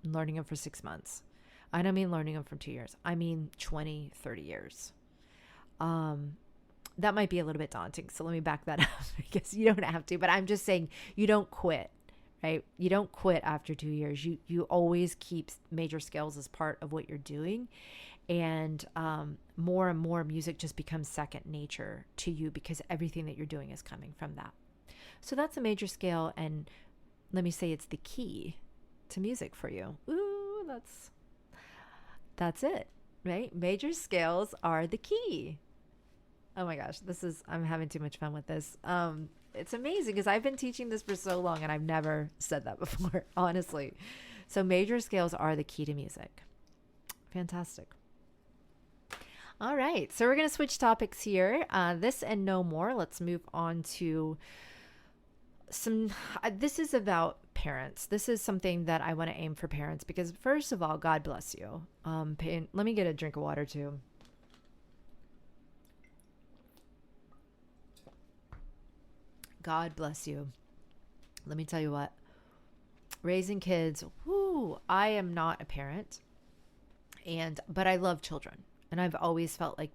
D: learning them for 6 months. I don't mean learning them for 2 years. I mean 20, 30 years. That might be a little bit daunting. So let me back that up. I guess you don't have to, but I'm just saying you don't quit, right? You don't quit after 2 years. You always keep major scales as part of what you're doing. And more and more music just becomes second nature to you because everything that you're doing is coming from that. So that's a major scale. And let me say it's the key to music for you. Ooh, that's it, right? Major scales are the key. Oh my gosh, I'm having too much fun with this. It's amazing because I've been teaching this for so long and I've never said that before, honestly. So major scales are the key to music. Fantastic. All right, so we're going to switch topics here. This and no more. Let's move on to this is about parents. This is something that I want to aim for parents because, first of all, God bless you. Let me get a drink of water too. God bless you. Let me tell you what, raising kids, I am not a parent, but I love children. And I've always felt like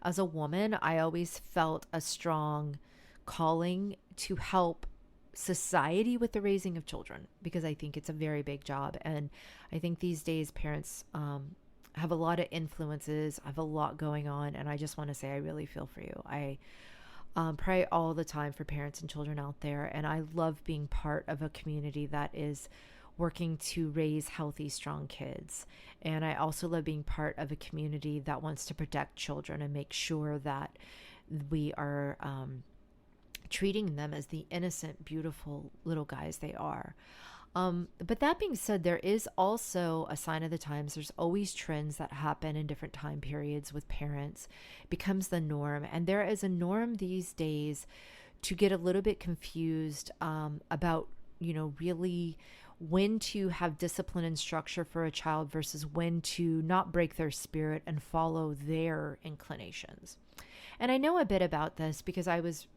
D: as a woman, I always felt a strong calling to help society with the raising of children, because I think it's a very big job. And I think these days parents have a lot of influences, have a lot going on. And I just want to say, I really feel for you. I pray all the time for parents and children out there. And I love being part of a community that is working to raise healthy, strong kids. And I also love being part of a community that wants to protect children and make sure that we are treating them as the innocent, beautiful little guys they are. But that being said, there is also a sign of the times. There's always trends that happen in different time periods with parents. It becomes the norm. And there is a norm these days to get a little bit confused about, really when to have discipline and structure for a child versus when to not break their spirit and follow their inclinations. And I know a bit about this because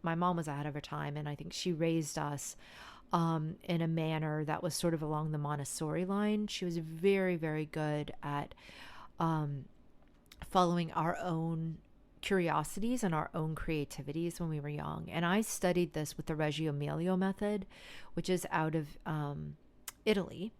D: my mom was ahead of her time, and I think she raised us in a manner that was sort of along the Montessori line. She was very, very good at following our own curiosities and our own creativities when we were young. And I studied this with the Reggio Emilia method, which is out of Italy.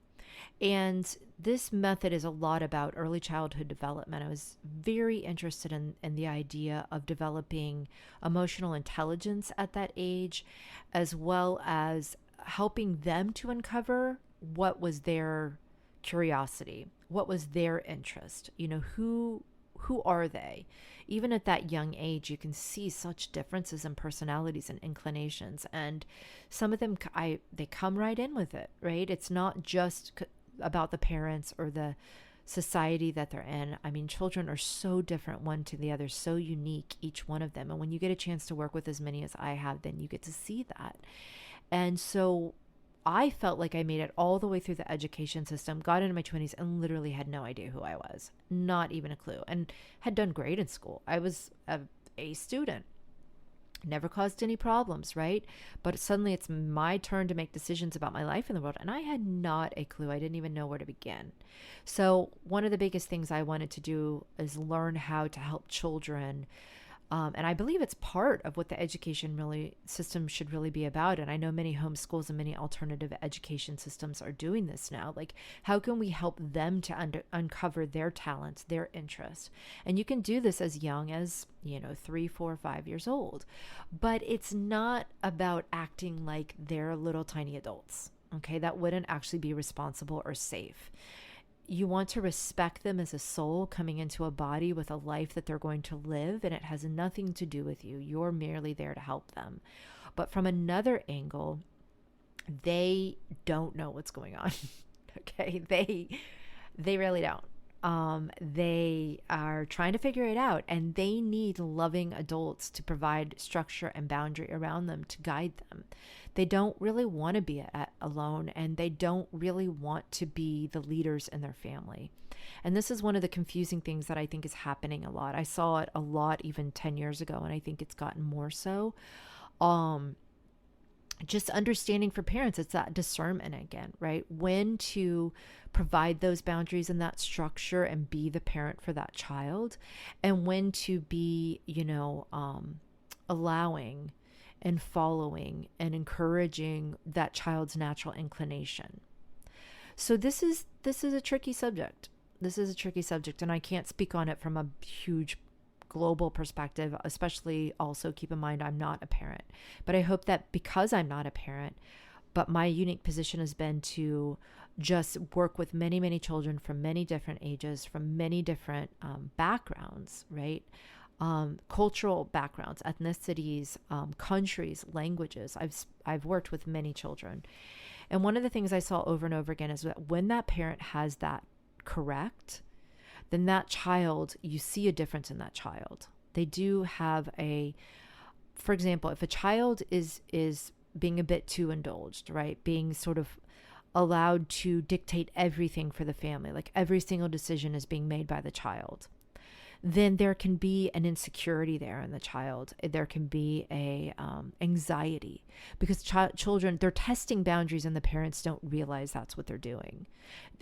D: And this method is a lot about early childhood development. I was very interested in the idea of developing emotional intelligence at that age, as well as helping them to uncover what was their curiosity, what was their interest. Who are they? Even at that young age, you can see such differences in personalities and inclinations. And some of them, they come right in with it, right? It's not just about the parents or the society that they're in. I mean, children are so different one to the other, so unique, each one of them. And when you get a chance to work with as many as I have, then you get to see that. And so I felt like I made it all the way through the education system, got into my 20s, and literally had no idea who I was. Not even a clue. And had done great in school. I was a A student. Never caused any problems, right? But suddenly it's my turn to make decisions about my life in the world. And I had not a clue. I didn't even know where to begin. So one of the biggest things I wanted to do is learn how to help children. And I believe it's part of what the education system should really be about. And I know many homeschools and many alternative education systems are doing this now. Like, how can we help them to uncover their talents, their interests? And you can do this as young as, 3, 4, 5 years old. But it's not about acting like they're little tiny adults. Okay, that wouldn't actually be responsible or safe. You want to respect them as a soul coming into a body with a life that they're going to live, and it has nothing to do with you. You're merely there to help them. But from another angle, they don't know what's going on. Okay, they really don't. They are trying to figure it out, and they need loving adults to provide structure and boundary around them to guide them. They don't really want to be alone, and they don't really want to be the leaders in their family. And this is one of the confusing things that I think is happening a lot. I saw it a lot even 10 years ago, and I think it's gotten more so. Just understanding for parents, it's that discernment again, right? When to provide those boundaries and that structure and be the parent for that child, and when to be, allowing and following and encouraging that child's natural inclination. So this is a tricky subject. This is a tricky subject, and I can't speak on it from a huge global perspective, especially also keep in mind I'm not a parent. But I hope that because I'm not a parent, but my unique position has been to just work with many, many children from many different ages, from many different backgrounds, right? Cultural backgrounds, ethnicities, countries, languages. I've worked with many children. And one of the things I saw over and over again is that when that parent has that correct, then that child, you see a difference in that child. They do have for example, if a child is being a bit too indulged, right? Being sort of allowed to dictate everything for the family, like every single decision is being made by the child, then there can be an insecurity there in the child. There can be a anxiety because children, they're testing boundaries and the parents don't realize that's what they're doing.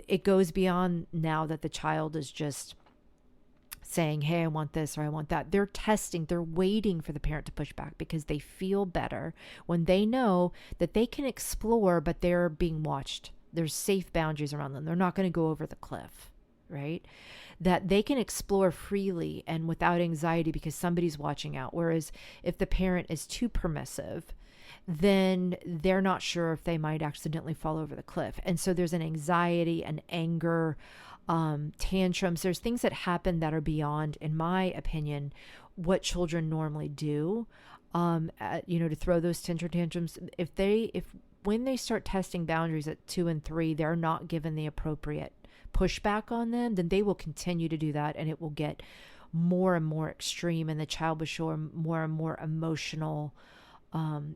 D: It goes beyond now that the child is just saying, hey, I want this or I want that. They're testing, they're waiting for the parent to push back because they feel better when they know that they can explore, but they're being watched. There's safe boundaries around them. They're not going to go over the cliff, right? That they can explore freely and without anxiety because somebody's watching out. Whereas if the parent is too permissive, then they're not sure if they might accidentally fall over the cliff. And so there's an anxiety, an anger, tantrums. There's things that happen that are beyond, in my opinion, what children normally do, to throw those tantrums. When they start testing boundaries at 2 and 3, they're not given the appropriate pushback on them, then they will continue to do that, and it will get more and more extreme, and the child will show more and more emotional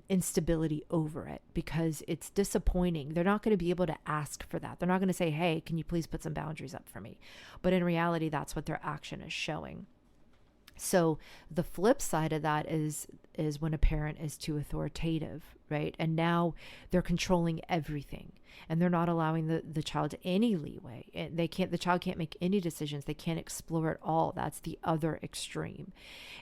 D: instability over it because it's disappointing. They're not going to be able to ask for that. They're not going to say, hey, can you please put some boundaries up for me? But in reality, that's what their action is showing. So the flip side of that is when a parent is too authoritative, right? And now they're controlling everything, and they're not allowing the child any leeway. The child can't make any decisions. They can't explore at all. That's the other extreme.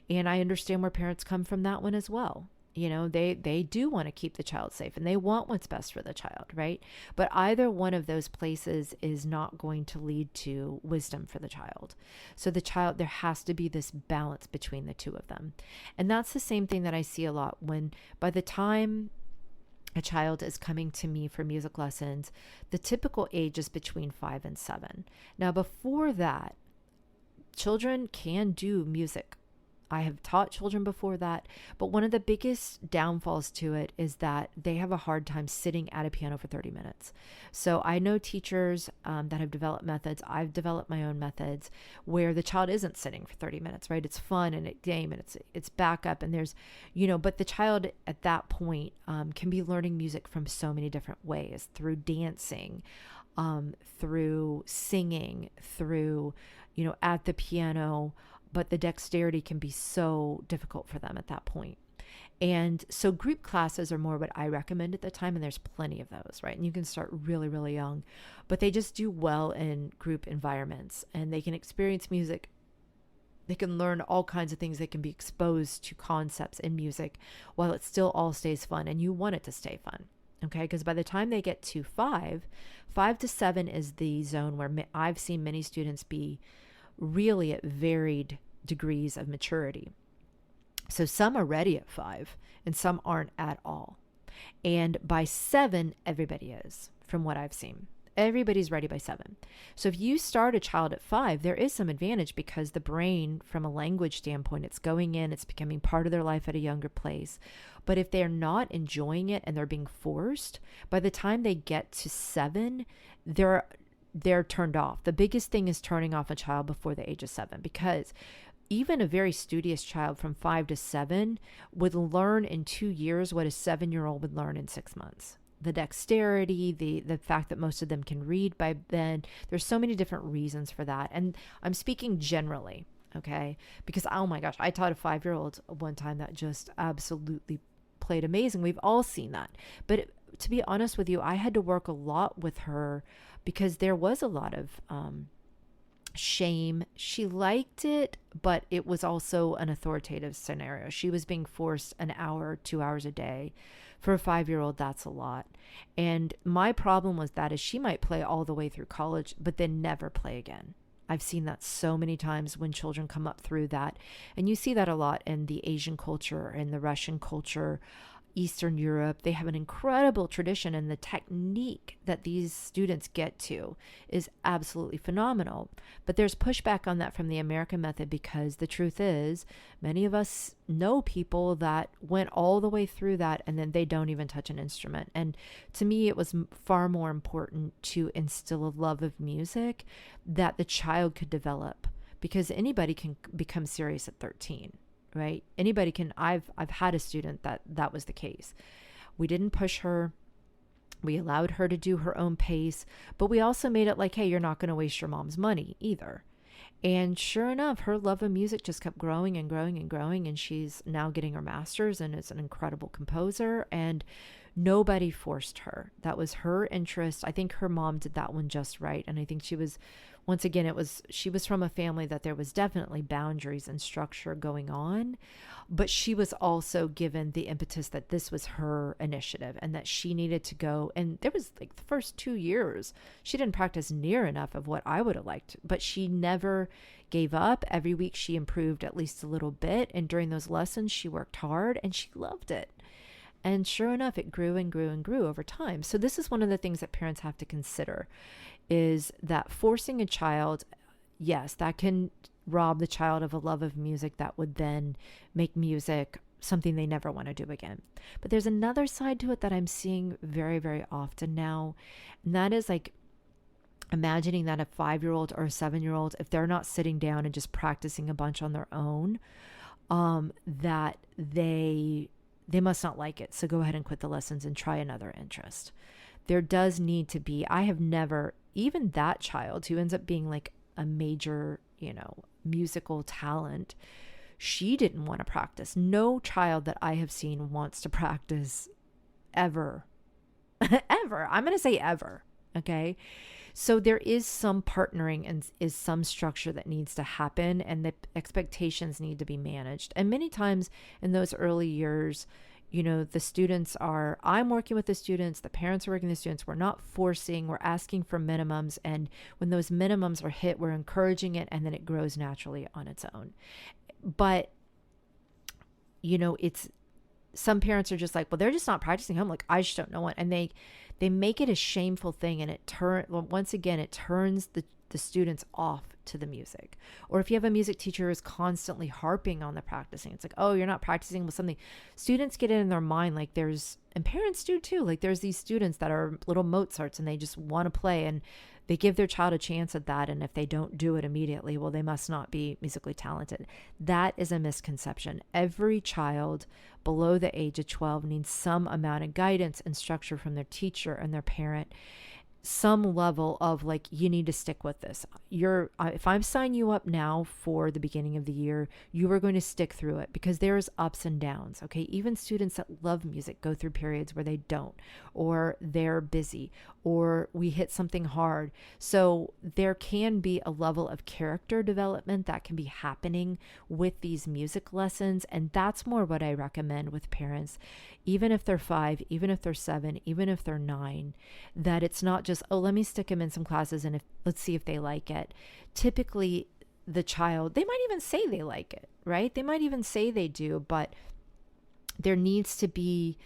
D: And I understand where parents come from that one as well. They do want to keep the child safe and they want what's best for the child, right? But either one of those places is not going to lead to wisdom for the child. So there has to be this balance between the two of them. And that's the same thing that I see a lot when by the time a child is coming to me for music lessons, the typical age is between 5 and 7. Now, before that, children can do music. I have taught children before that, but one of the biggest downfalls to it is that they have a hard time sitting at a piano for 30 minutes. So I know teachers that have developed methods. I've developed my own methods where the child isn't sitting for 30 minutes, right? It's fun and it's game and it's backup and there's, but the child at that point can be learning music from so many different ways, through dancing, through singing, through, at the piano. But the dexterity can be so difficult for them at that point. And so group classes are more what I recommend at the time, and there's plenty of those, right? And you can start really, really young, but they just do well in group environments, and they can experience music. They can learn all kinds of things. They can be exposed to concepts in music while it still all stays fun, and you want it to stay fun. Okay, because by the time they get to 5 to 7 is the zone where I've seen many students be really at varied degrees of maturity. So some are ready at 5 and some aren't at all. And by 7, everybody is, from what I've seen. Everybody's ready by 7. So if you start a child at 5, there is some advantage because the brain, from a language standpoint, it's going in, it's becoming part of their life at a younger place. But if they're not enjoying it and they're being forced, by the time they get to 7, they're they're turned off. The biggest thing is turning off a child before the age of 7, because even a very studious child from 5 to 7 would learn in 2 years what a 7-year-old would learn in 6 months. The dexterity, the fact that most of them can read by then. There's so many different reasons for that. And I'm speaking generally, okay? Because, oh my gosh, I taught a 5-year-old one time that just absolutely played amazing. We've all seen that. But to be honest with you, I had to work a lot with her because there was a lot of shame. She liked it, but it was also an authoritative scenario. She was being forced an hour, 2 hours a day. For a 5-year-old, that's a lot. And my problem was that is she might play all the way through college, but then never play again. I've seen that so many times when children come up through that. And you see that a lot in the Asian culture and the Russian culture, Eastern Europe. They have an incredible tradition, and the technique that these students get to is absolutely phenomenal. But there's pushback on that from the American method, because the truth is many of us know people that went all the way through that and then they don't even touch an instrument. And to me, it was far more important to instill a love of music that the child could develop, because anybody can become serious at 13. Right? Anybody can. I've had a student that was the case. We didn't push her. We allowed her to do her own pace, but we also made it like, hey, you're not going to waste your mom's money either. And sure enough, her love of music just kept growing and growing and growing. And she's now getting her master's and is an incredible composer, and nobody forced her. That was her interest. I think her mom did that one just right. And I think she was, once again, she was from a family that there was definitely boundaries and structure going on, but she was also given the impetus that this was her initiative and that she needed to go. And there was like the first 2 years, she didn't practice near enough of what I would have liked, but she never gave up. Every week she improved at least a little bit. And during those lessons, she worked hard and she loved it. And sure enough, it grew and grew and grew over time. So this is one of the things that parents have to consider, is that forcing a child, yes, that can rob the child of a love of music that would then make music something they never want to do again. But there's another side to it that I'm seeing very, very often now. And that is like imagining that a 5-year-old or a 7-year-old, if they're not sitting down and just practicing a bunch on their own, that they must not like it. So go ahead and quit the lessons and try another interest. There does need to be, I have never, even that child who ends up being like a major, musical talent, she didn't want to practice. No child that I have seen wants to practice ever. Ever. I'm going to say ever. Okay. So there is some partnering and is some structure that needs to happen, and the expectations need to be managed. And many times in those early years, the students I'm working with the students, the parents are working with the students. We're not forcing, we're asking for minimums. And when those minimums are hit, we're encouraging it, and then it grows naturally on its own. But, it's, some parents are just like, well, they're just not practicing home. Like, I just don't know what. And they make it a shameful thing, and it turns the students off to the music. Or if you have a music teacher who is constantly harping on the practicing, it's like, oh, you're not practicing with something. Students get it in their mind, like and parents do too, like there's these students that are little Mozarts and they just want to play, and they give their child a chance at that. And if they don't do it immediately, well, they must not be musically talented. That is a misconception. Every child below the age of 12 needs some amount of guidance and structure from their teacher and their parent. Some level of like, you need to stick with this. If I'm signing you up now for the beginning of the year, you are going to stick through it, because there's ups and downs. Okay. Even students that love music go through periods where they don't, or they're busy, or we hit something hard. So there can be a level of character development that can be happening with these music lessons. And that's more what I recommend with parents, even if they're 5, even if they're 7, even if they're 9, that it's not just, oh, let me stick them in some classes and let's see if they like it. Typically the child, they might even say they like it, right? They might even say they do, but there needs to be,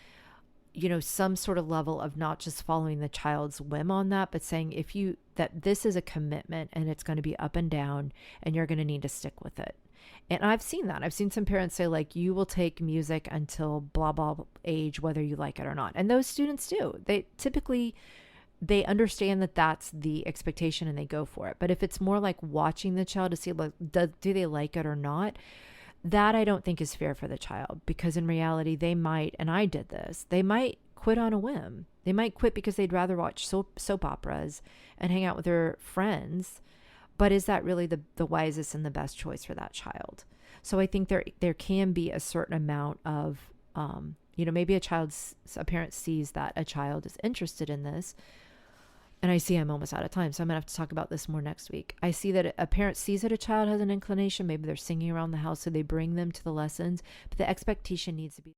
D: some sort of level of not just following the child's whim on that, but saying that this is a commitment and it's going to be up and down and you're going to need to stick with it. And I've seen that. I've seen some parents say like, you will take music until blah, blah age, whether you like it or not. And those students do. They typically, they understand that that's the expectation and they go for it. But if it's more like watching the child to see, like, do they like it or not, that I don't think is fair for the child, because in reality they might, and I did this, they might quit on a whim. They might quit because they'd rather watch soap operas and hang out with their friends. But is that really the wisest and the best choice for that child? So I think there can be a certain amount of, maybe a parent sees that a child is interested in this. And I see I'm almost out of time, so I'm going to have to talk about this more next week. I see that a parent sees that a child has an inclination. Maybe they're singing around the house, so they bring them to the lessons. But the expectation needs to be